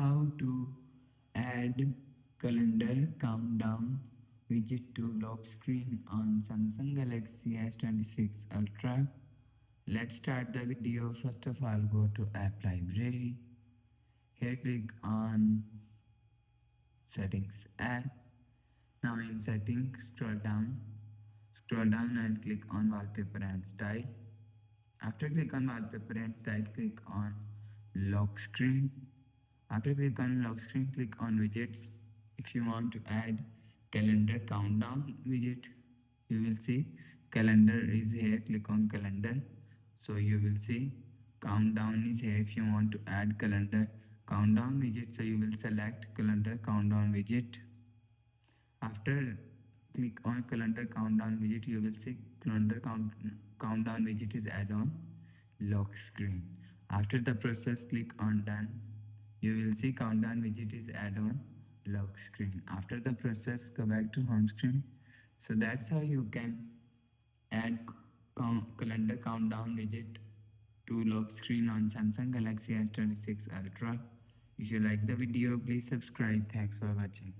how to add calendar countdown widget to lock screen on Samsung Galaxy S26 Ultra. Let's start the video. First of all, go to App Library. Here click on Settings app. Now in Settings, scroll down and click on Wallpaper and Style. After click on Wallpaper and Style, click on Lock Screen. After click on lock screen, click on widgets. If you want to add calendar countdown widget, you will see calendar is here. Click on calendar. So you will see countdown is here. If you want to add calendar countdown widget, so you will select calendar countdown widget. After click on calendar countdown widget, you will see countdown widget is add-on lock screen. After the process, click on done. You will see countdown widget is add-on lock screen. After the process, go back to home screen. So that's how you can add calendar countdown widget to lock screen on Samsung Galaxy S26 Ultra. If you like the video, please subscribe. Thanks for watching.